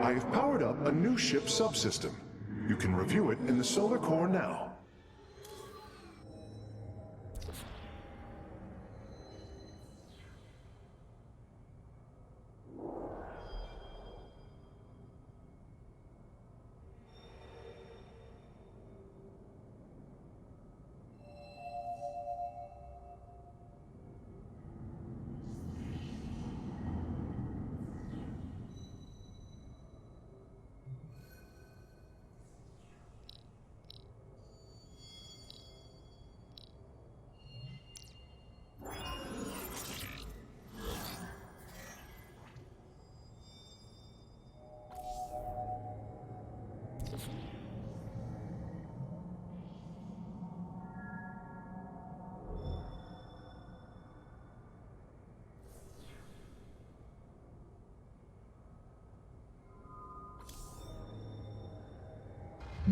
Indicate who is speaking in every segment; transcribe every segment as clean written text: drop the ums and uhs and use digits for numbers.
Speaker 1: I have powered up a new ship subsystem. You can review it in the solar core now.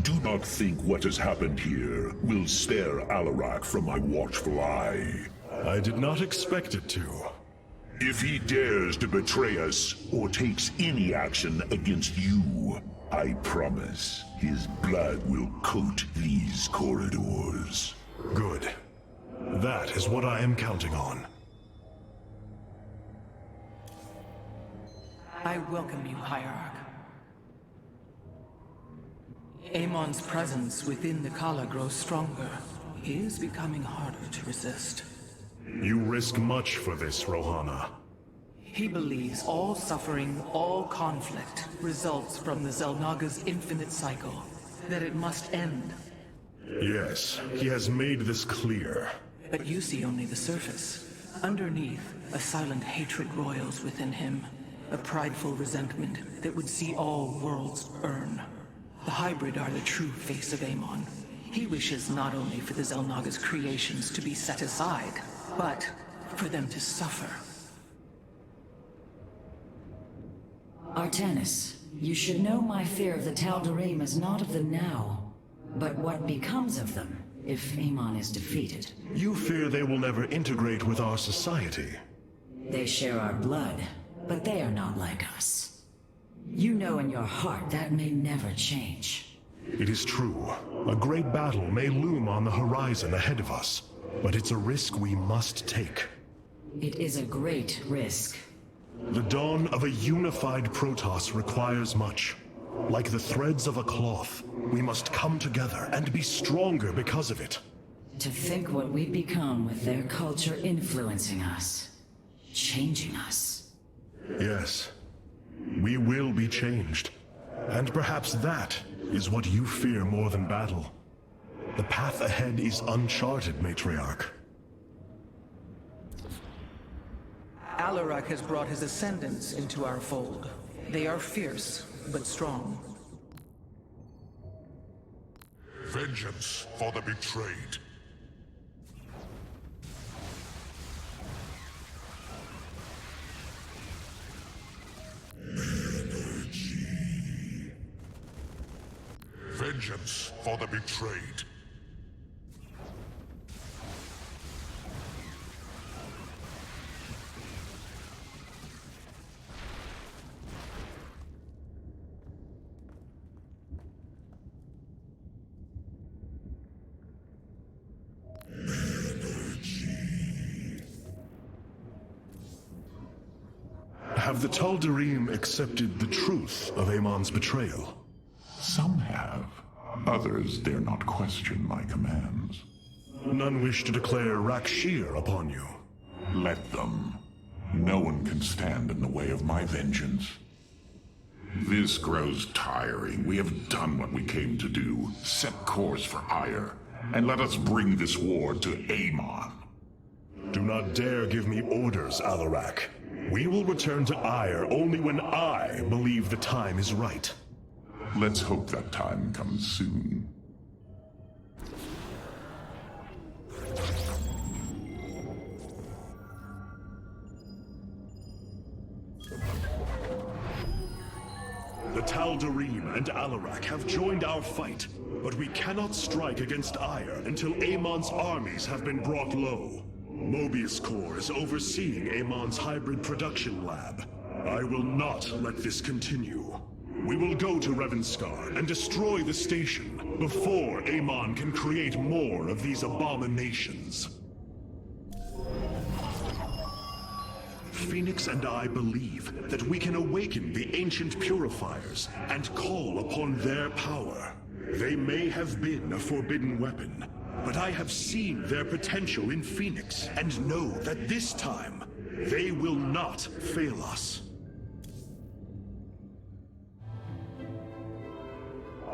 Speaker 2: Do not think what has happened here will spare Alarak from my watchful eye.
Speaker 3: I did not expect it to.
Speaker 2: If he dares to betray us, or takes any action against you, I promise his blood will coat these corridors.
Speaker 3: Good. That is what I am counting on.
Speaker 4: I welcome you, Hierarch. Amon's presence within the Kala grows stronger. He is becoming harder to resist.
Speaker 3: You risk much for this, Rohana.
Speaker 4: He believes all suffering, all conflict, results from the Xel'Naga's infinite cycle. That it must end.
Speaker 3: Yes, he has made this clear.
Speaker 4: But you see only the surface. Underneath, a silent hatred roils within him. A prideful resentment that would see all worlds burn. The hybrid are the true face of Amon. He wishes not only for the Xel'Naga's creations to be set aside, but for them to suffer.
Speaker 5: TheRlDennis, you should know my fear of the TheRlDennis is not of the now, but what becomes of them if Amon is defeated.
Speaker 3: You fear they will never integrate with our society.
Speaker 5: They share our blood, but they are not like us. You know in your heart that may never change.
Speaker 3: It is true. A great battle may loom on the horizon ahead of us, but it's a risk we must take.
Speaker 5: It is a great risk.
Speaker 3: The dawn of a unified Protoss requires much. Like the threads of a cloth, we must come together and be stronger because of it.
Speaker 5: To think what we become with their culture influencing us, changing us.
Speaker 3: Yes. We will be changed. And perhaps that is what you fear more than battle. The path ahead is uncharted, Matriarch.
Speaker 4: Alarak has brought his ascendants into our fold. They are fierce, but strong.
Speaker 2: Vengeance for the betrayed. Vengeance for the betrayed.
Speaker 3: Have the TheRlDennis accepted the truth of Amon's betrayal?
Speaker 2: Some have. Others dare not question my commands.
Speaker 3: None wish to declare Rakshir upon you.
Speaker 2: Let them. No one can stand in the way of my vengeance. This grows tiring. We have done what we came to do. Set course for Ire, and let us bring this war to Amon.
Speaker 3: Do not dare give me orders, Alarak. We will return to Ire only when I believe the time is right.
Speaker 2: Let's hope that time comes soon.
Speaker 3: The TheRlDennis and Alarak have joined our fight, but we cannot strike against Ire until Amon's armies have been brought low. Mobius Corps is overseeing Amon's hybrid production lab. I will not let this continue. We will go to Revanskar and destroy the station before Amon can create more of these abominations. Phoenix and I believe that we can awaken the ancient purifiers and call upon their power. They may have been a forbidden weapon, but I have seen their potential in Phoenix and know that this time, they will not fail us.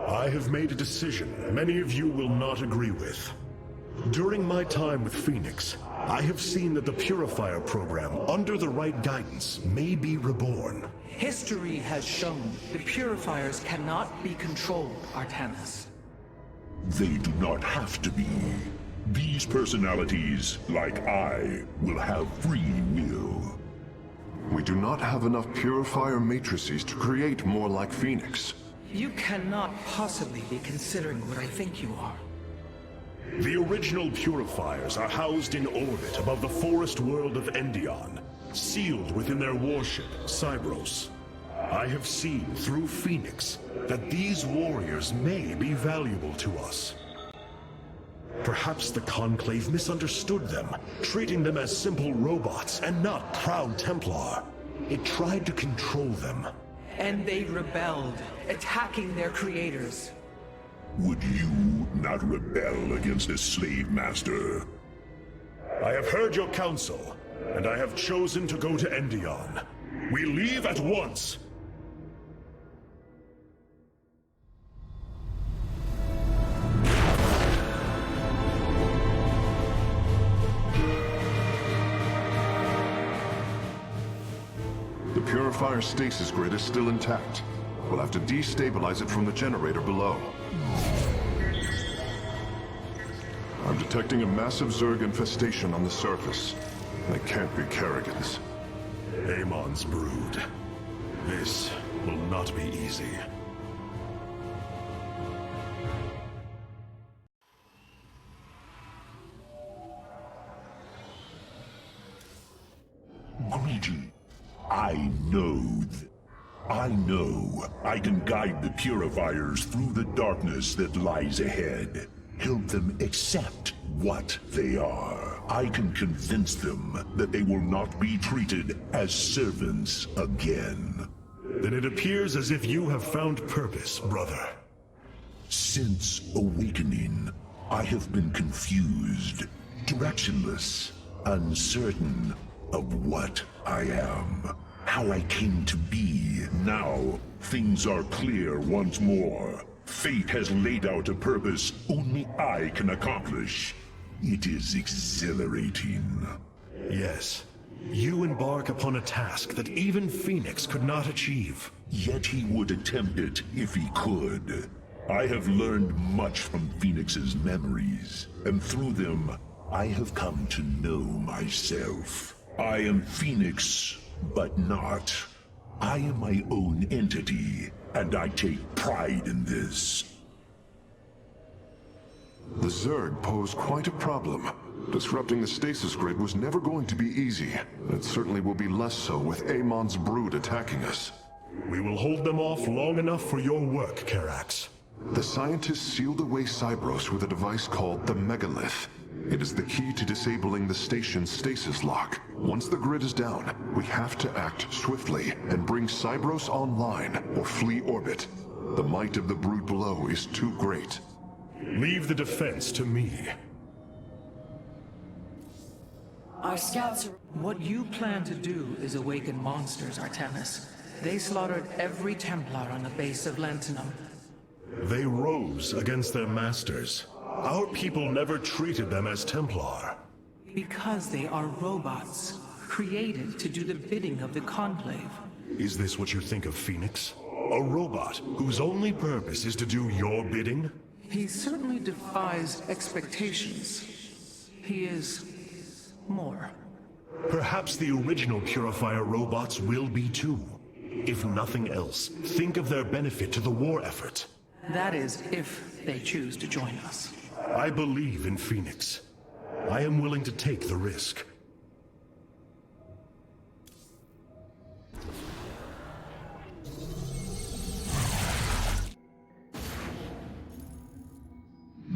Speaker 3: I have made a decision many of you will not agree with. During my time with Phoenix, I have seen that the Purifier program, under the right guidance, may be reborn.
Speaker 4: History has shown the Purifiers cannot be controlled, Artanis.
Speaker 2: They do not have to be. These personalities, like I, will have free will.
Speaker 1: We do not have enough purifier matrices to create more like Phoenix.
Speaker 4: You cannot possibly be considering what I think you are.
Speaker 3: The original Purifiers are housed in orbit above the forest world of Endion, sealed within their warship, Cybros. I have seen through Phoenix that these warriors may be valuable to us. Perhaps the Conclave misunderstood them, treating them as simple robots and not proud Templar. It tried to control them.
Speaker 4: And they rebelled, attacking their creators.
Speaker 2: Would you not rebel against a slave master?
Speaker 3: I have heard your counsel, and I have chosen to go to Endion. We leave at once!
Speaker 1: The Purifier stasis grid is still intact. We'll have to destabilize it from the generator below. I'm detecting a massive Zerg infestation on the surface. They can't be Kerrigan's.
Speaker 3: Amon's brood. This will not be easy.
Speaker 2: Greedy. I know I can guide the Purifiers through the darkness that lies ahead. Help them accept what they are. I can convince them that they will not be treated as servants again.
Speaker 3: Then it appears as if you have found purpose, brother.
Speaker 2: Since awakening, I have been confused, directionless, uncertain of what I am, how I came to be. Now, things are clear once more. Fate has laid out a purpose only I can accomplish. It is exhilarating.
Speaker 3: Yes, you embark upon a task that even Phoenix could not achieve.
Speaker 2: Yet he would attempt it if he could. I have learned much from Phoenix's memories, and through them, I have come to know myself. I am Phoenix, but not. I am my own entity, and I take pride in this.
Speaker 1: The Zerg pose quite a problem. Disrupting the stasis grid was never going to be easy. It certainly will be less so with Amon's brood attacking us.
Speaker 3: We will hold them off long enough for your work, Karax.
Speaker 1: The scientists sealed away Cybros with a device called the Megalith. It is the key to disabling the station's stasis lock. Once the grid is down, we have to act swiftly and bring Cybros online or flee orbit. The might of the brood below is too great.
Speaker 3: Leave the defense to me.
Speaker 5: Our scouts are...
Speaker 4: What you plan to do is awaken monsters, Artanis. They slaughtered every Templar on the base of Lantinum.
Speaker 3: They rose against their masters. Our people never treated them as Templar.
Speaker 4: Because they are robots, created to do the bidding of the Conclave.
Speaker 3: Is this what you think of Phoenix? A robot whose only purpose is to do your bidding?
Speaker 4: He certainly defies expectations. He is... more.
Speaker 3: Perhaps the original Purifier robots will be too. If nothing else, think of their benefit to the war effort.
Speaker 4: That is, if they choose to join us.
Speaker 3: I believe in Phoenix. I am willing to take the risk.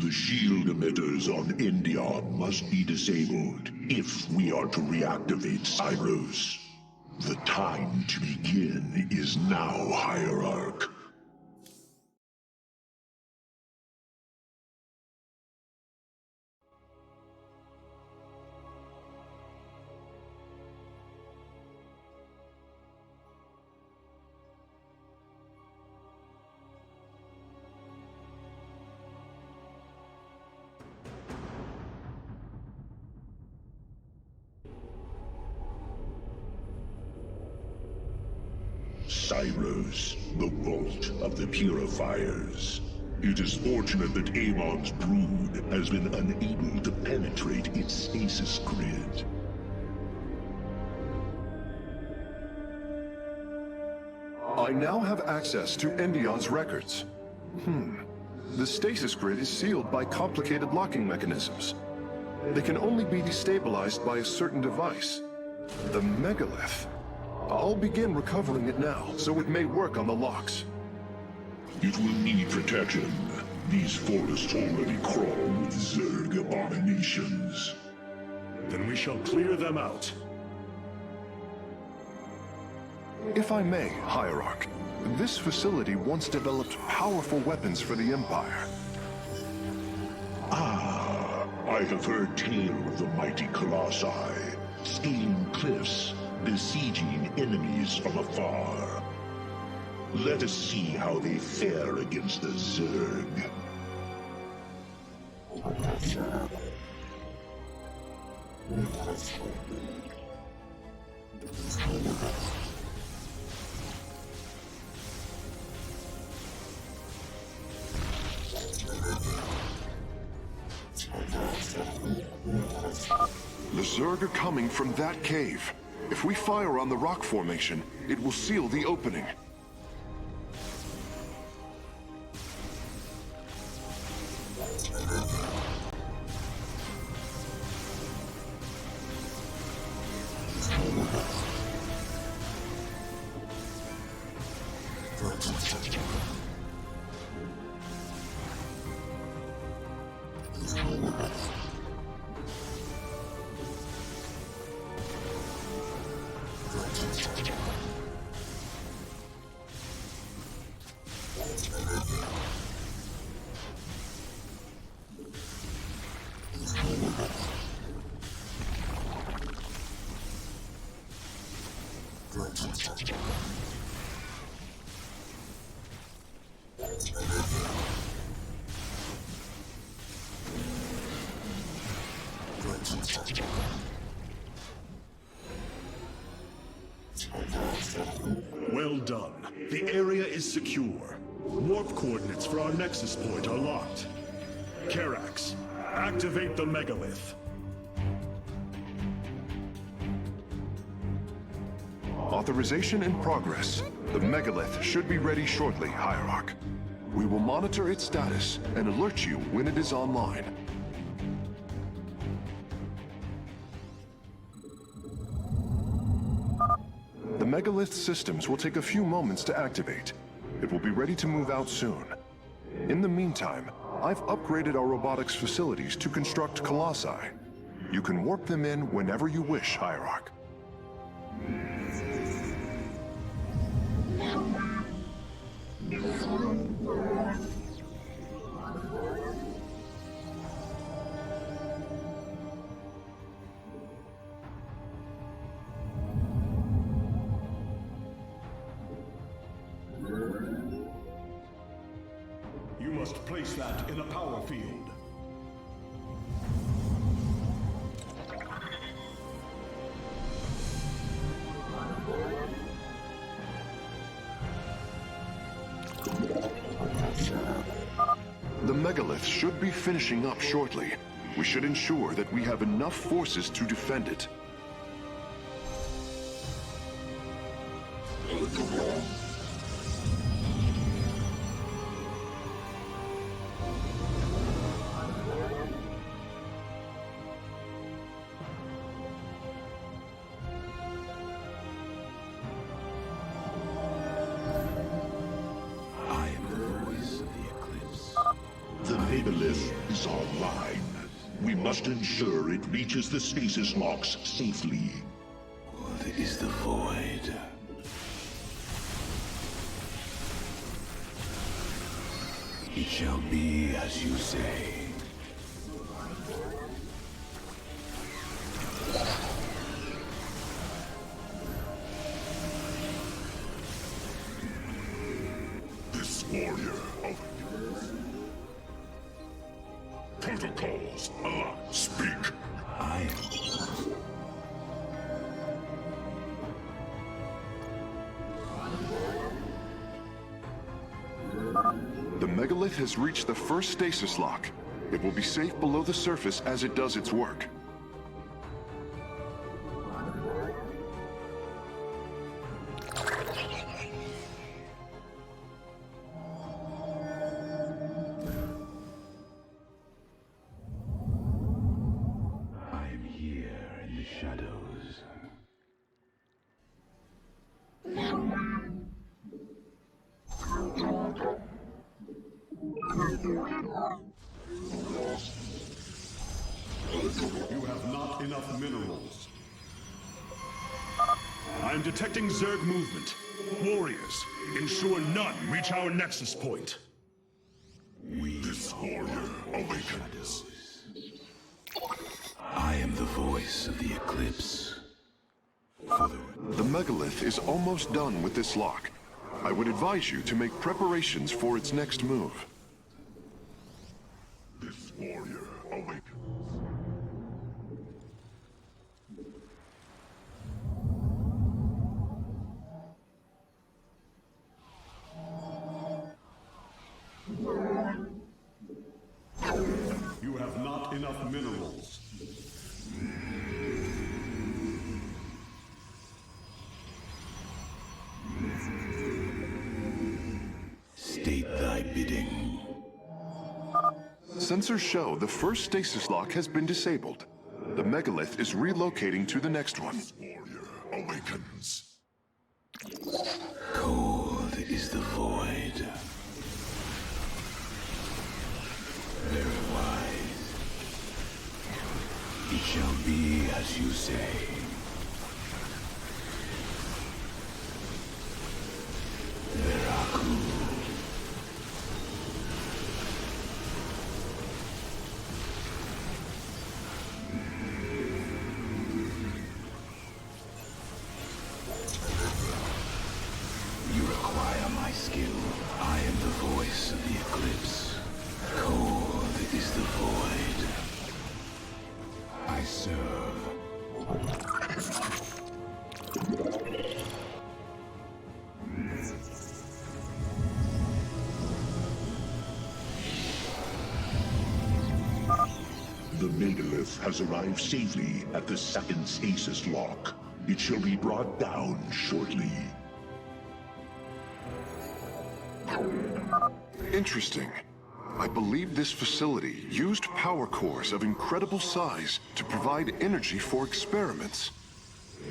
Speaker 6: The shield emitters on Endion must be disabled if we are to reactivate Cyros. The time to begin is now, Hierarch. Cyros, the vault of the purifiers. It is fortunate that Amon's brood has been unable to penetrate its stasis grid.
Speaker 1: I now have access to Endion's records. The stasis grid is sealed by complicated locking mechanisms. They can only be destabilized by a certain device. The megalith. I'll begin recovering it now, so it may work on the locks.
Speaker 6: It will need protection. These forests already crawl with Zerg abominations.
Speaker 3: Then we shall clear them out.
Speaker 1: If I may, Hierarch, this facility once developed powerful weapons for the Empire.
Speaker 6: I have heard tale of the mighty Colossi, scaling cliffs, besieging enemies from afar. Let us see how they fare against the Zerg.
Speaker 1: The Zerg are coming from that cave. If we fire on the rock formation, it will seal the opening.
Speaker 3: Well done. The area is secure. Warp coordinates for our nexus point are locked. Karax, activate the megalith.
Speaker 1: Authorization in progress. The megalith should be ready shortly, Hierarch. We will monitor its status and alert you when it is online. The megalith systems will take a few moments to activate. It will be ready to move out soon. In the meantime, I've upgraded our robotics facilities to construct colossi. You can warp them in whenever you wish, Hierarch.
Speaker 3: You must place that in a power field.
Speaker 1: The megalith should be finishing up shortly. We should ensure that we have enough forces to defend it.
Speaker 6: The megalith is online. We must ensure it reaches the stasis locks safely.
Speaker 7: What is the void? It shall be as you say.
Speaker 2: This warrior of protocols. Speak.
Speaker 7: I am.
Speaker 1: The megalith has reached the first stasis lock. It will be safe below the surface as it does its work.
Speaker 7: I am here in the shadows.
Speaker 3: You have not enough minerals. I'm detecting Zerg movement. Warriors, ensure none reach our nexus point.
Speaker 2: This warrior awakens.
Speaker 7: I am the voice of the eclipse. For
Speaker 1: The megalith is almost done with this lock. I would advise you to make preparations for its next move.
Speaker 2: This warrior awakens.
Speaker 3: You have not enough minerals.
Speaker 7: state thy bidding.
Speaker 1: Sensors show the first stasis lock has been disabled. The megalith is relocating to the next one.
Speaker 2: Warrior awakens.
Speaker 7: Cold is the void. Very wise. It shall be as you say. Veraku. You require my skill. I am the voice of the eclipse. Cold is the void. I serve.
Speaker 6: The megalith has arrived safely at the second stasis lock. It shall be brought down shortly.
Speaker 1: Interesting. I believe this facility used power cores of incredible size to provide energy for experiments.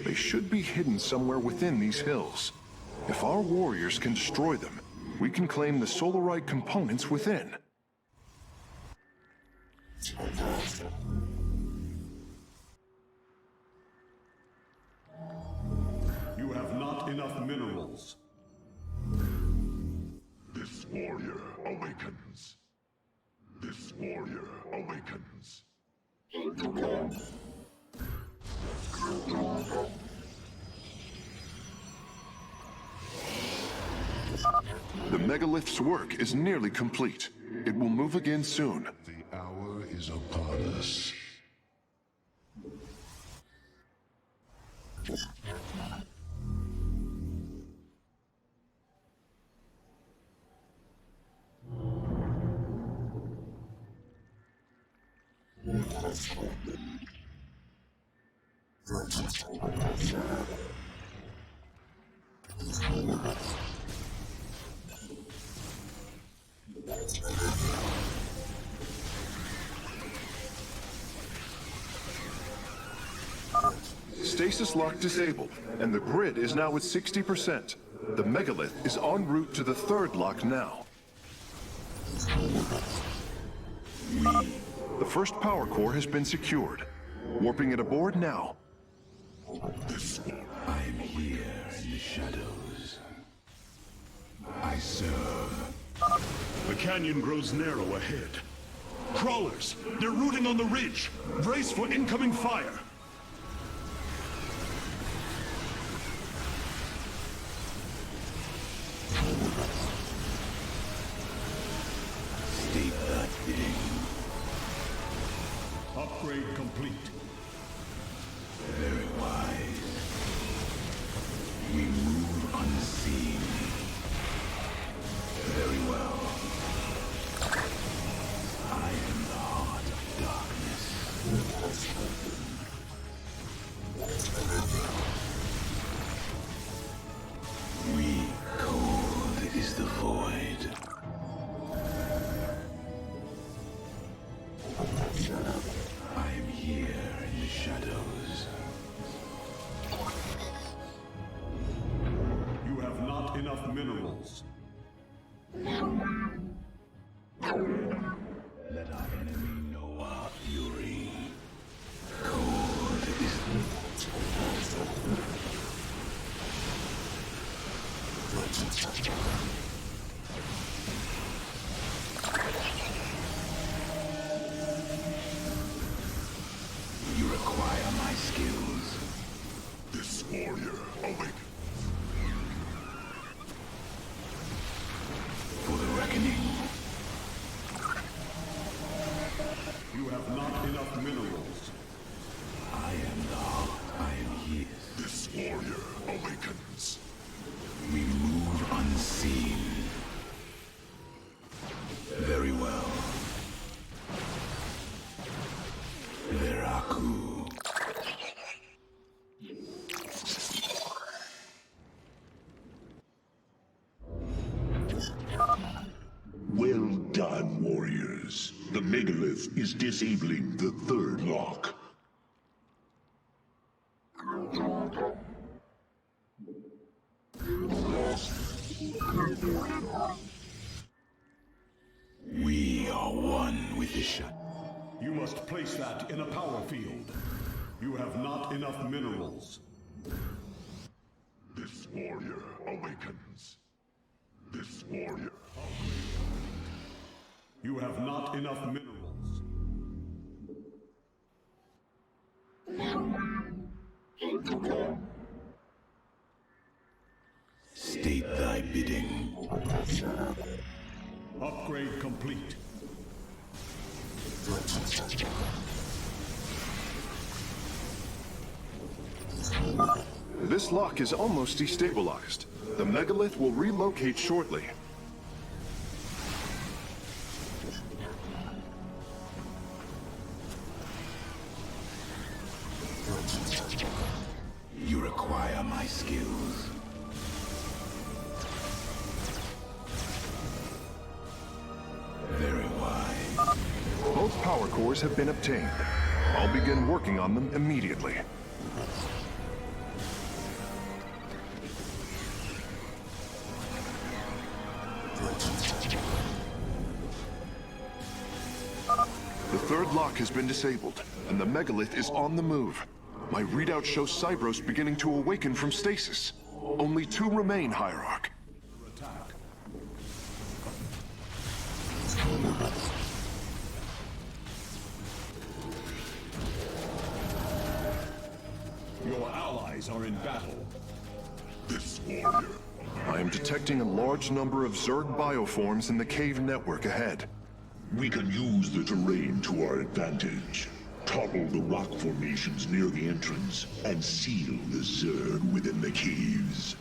Speaker 1: They should be hidden somewhere within these hills. If our warriors can destroy them, we can claim the solarite components within.
Speaker 3: You have not enough minerals.
Speaker 2: This warrior awakens. This warrior awakens.
Speaker 1: The megalith's work is nearly complete. It will move again soon.
Speaker 6: The hour is upon us.
Speaker 1: Stasis lock disabled, and the grid is now at 60%. The megalith is en route to the third lock now. The first power core has been secured. Warping it aboard now.
Speaker 7: I am here in the shadows. I serve.
Speaker 3: The canyon grows narrow ahead. Crawlers! They're rooting on the ridge! Brace for incoming fire!
Speaker 7: State that bidding.
Speaker 3: Upgrade complete.
Speaker 7: Very wise. We move unseen. Very well. I am the heart of darkness. We cold is the void. I am here in the shadows.
Speaker 3: You have not enough minerals.
Speaker 7: Let our enemy know our fury. Cold is You require my skills.
Speaker 2: This warrior awakens.
Speaker 7: For the reckoning.
Speaker 3: You have not enough minerals.
Speaker 7: I am the heart. I am here.
Speaker 2: This warrior awakens.
Speaker 7: We move unseen. Very well. Veraku.
Speaker 6: Well done, warriors. The megalith is disabling the third lock.
Speaker 7: We are one with the shut.
Speaker 3: You must place that in a power field. You have not enough minerals.
Speaker 2: This warrior awakens. This warrior.
Speaker 3: You have not enough minerals.
Speaker 7: State thy bidding.
Speaker 3: Upgrade complete.
Speaker 1: This lock is almost destabilized. The megalith will relocate shortly.
Speaker 7: You require my skills. Very wise.
Speaker 1: Both power cores have been obtained. I'll begin working on them immediately. The third lock has been disabled, and the megalith is on the move. My readout shows Cybros beginning to awaken from stasis. Only 2 remain, Hierarch.
Speaker 3: Your allies are in battle.
Speaker 2: This warrior.
Speaker 1: I am detecting a large number of Zerg bioforms in the cave network ahead.
Speaker 6: We can use the terrain to our advantage. Topple the rock formations near the entrance and seal the Zerg within the caves.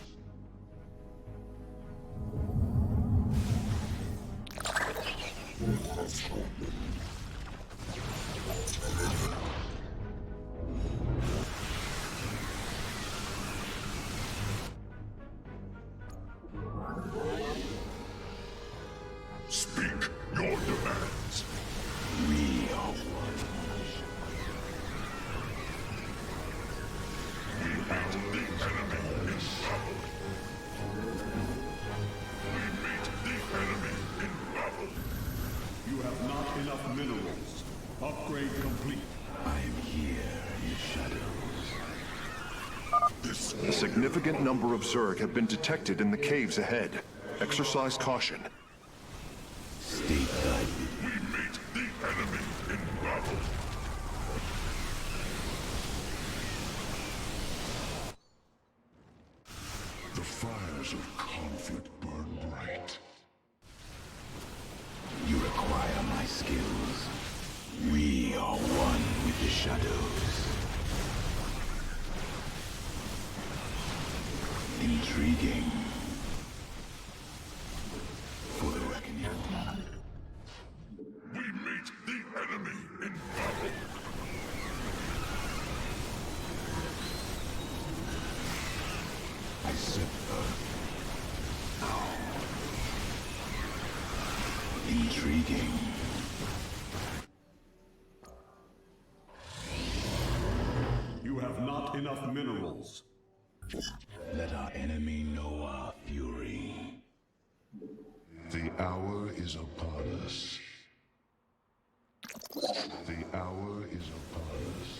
Speaker 2: Speak your demands.
Speaker 7: We are one.
Speaker 2: We meet the enemy in battle. We meet the enemy in battle.
Speaker 3: You have not enough minerals. Upgrade complete.
Speaker 7: I am here in the shadows.
Speaker 1: A significant number of Zerg have been detected in the caves ahead. Exercise caution.
Speaker 7: Stay guided.
Speaker 2: We meet the enemy in battle.
Speaker 6: The fires of conflict burn bright.
Speaker 7: You require my skills. We are one with the shadows. Intriguing. For the reckoning.
Speaker 2: We meet the enemy in battle.
Speaker 7: I said intriguing.
Speaker 3: You have not enough minerals.
Speaker 7: Let our enemy know our fury.
Speaker 6: The hour is upon us. The hour is upon us.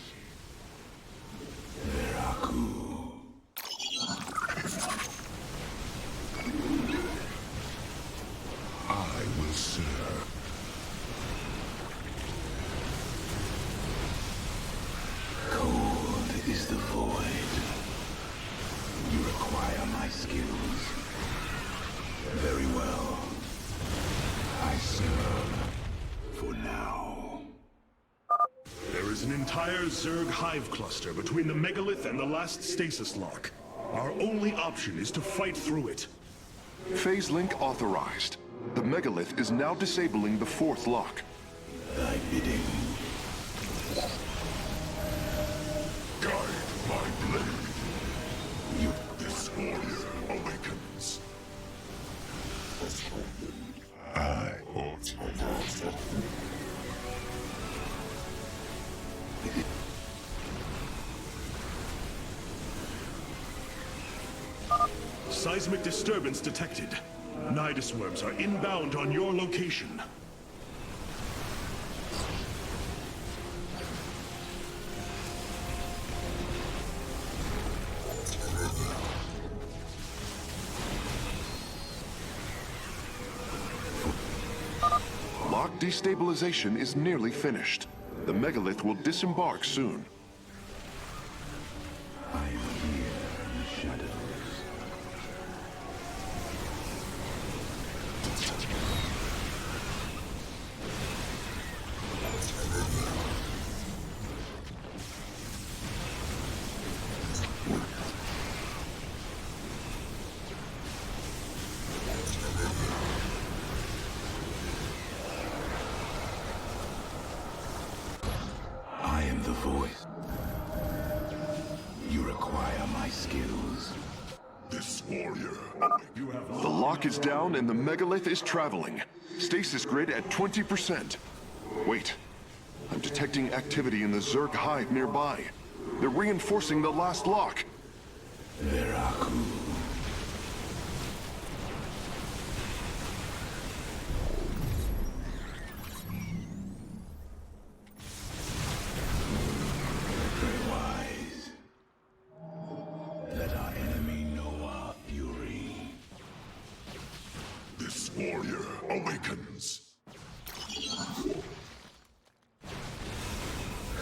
Speaker 7: Veraku.
Speaker 6: I will serve.
Speaker 7: Cold is the void. You require my skills. Very well. I serve. For now.
Speaker 3: There is an entire Zerg hive cluster between the megalith and the last stasis lock. Our only option is to fight through it.
Speaker 1: Phase link authorized. The megalith is now disabling the fourth lock.
Speaker 7: Thy bidding.
Speaker 2: Guide my blade.
Speaker 7: You
Speaker 2: This warrior awakens.
Speaker 6: I
Speaker 3: Seismic disturbance detected. Nidus worms are inbound on your location.
Speaker 1: Lock destabilization is nearly finished. The megalith will disembark soon.
Speaker 7: I am here in the shadows. I am the voice. You require my skills.
Speaker 2: This warrior
Speaker 3: You have
Speaker 1: The lock is down and the megalith is traveling. Stasis grid at 20%. Wait. I'm detecting activity in the Zerg hive nearby. They're reinforcing the last lock.
Speaker 7: Veraku. Very wise. Let our enemy know our fury.
Speaker 2: This warrior awakens.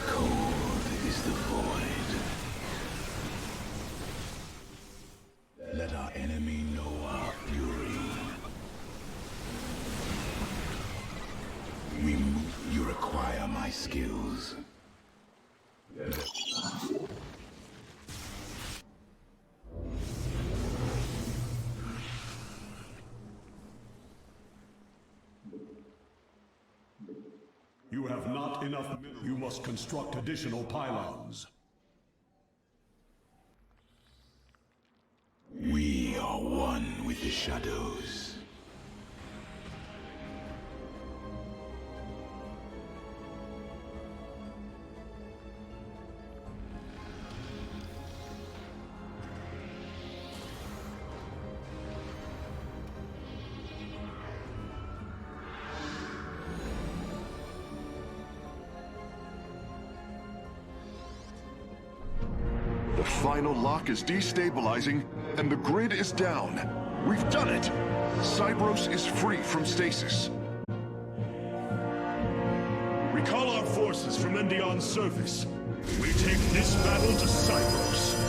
Speaker 7: Cold is the void. Let our enemy know our fury. You require my skills.
Speaker 3: You have not enough minerals. You must construct additional pylons.
Speaker 7: We are one with the shadows.
Speaker 1: The final lock is destabilizing, and the grid is down. We've done it! Cybros is free from stasis.
Speaker 3: Recall our forces from Endion's surface. We take this battle to Cybros.